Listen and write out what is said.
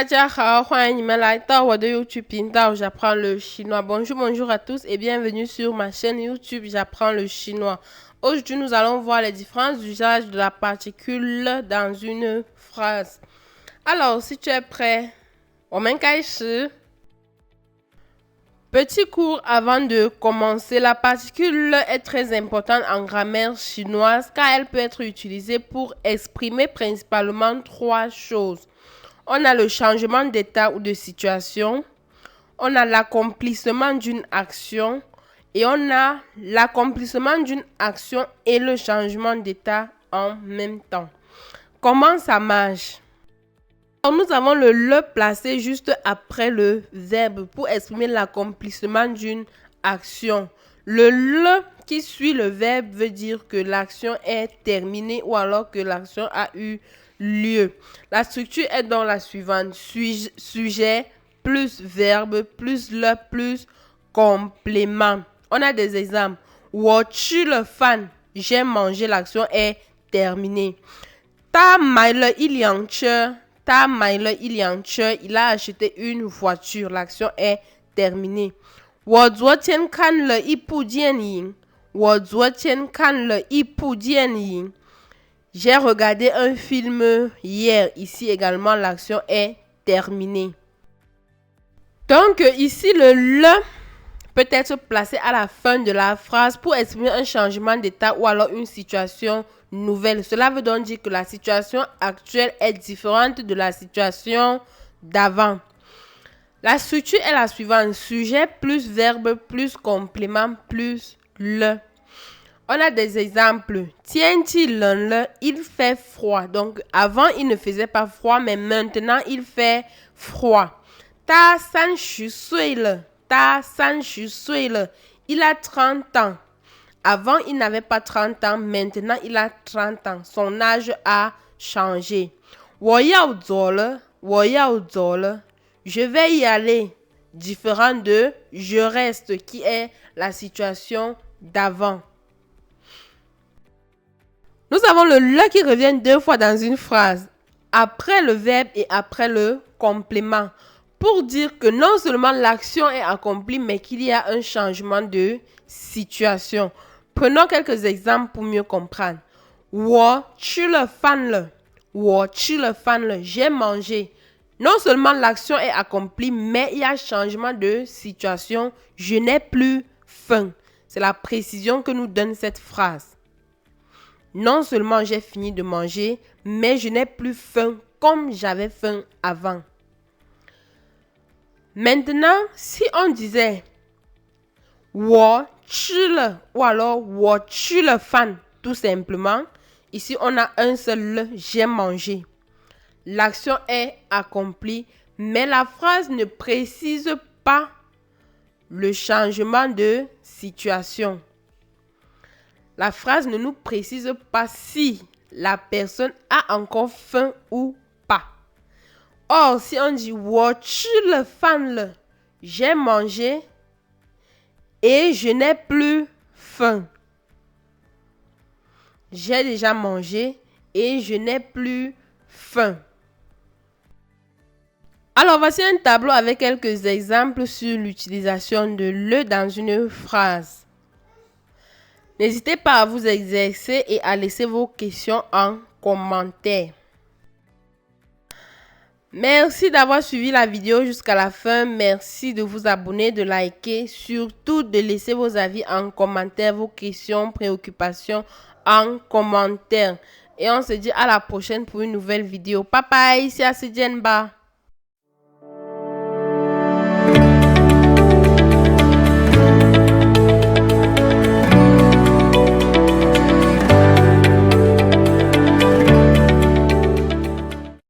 大家好，欢迎你们来到我的 YouTube 频道，j'apprends le chinois. Bonjour à tous et bienvenue sur ma chaîne YouTube, j'apprends le chinois. Aujourd'hui, nous allons voir les différents usages de la particule dans une phrase. Alors, si tu es prêt, 我们开始。Petit cours avant de commencer, la particule est très importante en grammaire chinoise car elle peut être utilisée pour exprimer principalement trois choses. On a le changement d'état ou de situation, on a l'accomplissement d'une action et on a l'accomplissement d'une action et le changement d'état en même temps. Comment ça marche? Alors, nous avons le placé juste après le verbe pour exprimer l'accomplissement d'une action. Le qui suit le verbe veut dire que l'action est terminée ou alors que l'action a eu lieu. La structure est donc la suivante. Sujet plus verbe plus le plus complément. On a des exemples. 我吃了饭, j'ai mangé, l'action est terminée. 他买了一辆车, il a acheté une voiture, l'action est terminée. 我昨天看了一部电影, j'ai regardé un film hier. Ici également, l'action est terminée. Donc, ici, le peut être placé à la fin de la phrase pour exprimer un changement d'état ou alors une situation nouvelle. Cela veut donc dire que la situation actuelle est différente de la situation d'avant. La structure est la suivante. Sujet plus verbe plus complément plus le. On a des exemples. Il fait froid. Donc, avant, il ne faisait pas froid, mais maintenant, il fait froid. Il a 30 ans. Avant, il n'avait pas 30 ans. Maintenant, il a 30 ans. Son âge a changé. 我要走了, je vais y aller. Différent de je reste, qui est la situation d'avant. Nous avons le qui revient deux fois dans une phrase, après le verbe et après le complément, pour dire que non seulement l'action est accomplie, mais qu'il y a un changement de situation. Prenons quelques exemples pour mieux comprendre. 我吃了饭了, j'ai mangé. Non seulement l'action est accomplie, mais il y a changement de situation. Je n'ai plus faim. C'est la précision que nous donne cette phrase. Non seulement j'ai fini de manger, mais je n'ai plus faim comme j'avais faim avant. Maintenant, si on disait 我吃了 ou alors 我吃了饭, tout simplement, ici on a un seul le, j'ai mangé. L'action est accomplie, mais la phrase ne précise pas le changement de situation. La phrase ne nous précise pas si la personne a encore faim ou pas. Or, si on dit 我吃了饭了, j'ai mangé et je n'ai plus faim. J'ai déjà mangé et je n'ai plus faim. Alors, voici un tableau avec quelques exemples sur l'utilisation de le dans une phrase. N'hésitez pas à vous exercer et à laisser vos questions en commentaire. Merci d'avoir suivi la vidéo jusqu'à la fin. Merci de vous abonner, de liker, surtout de laisser vos avis en commentaire, vos questions, préoccupations en commentaire. Et on se dit à la prochaine pour une nouvelle vidéo. Bye bye, c'est Asidienba.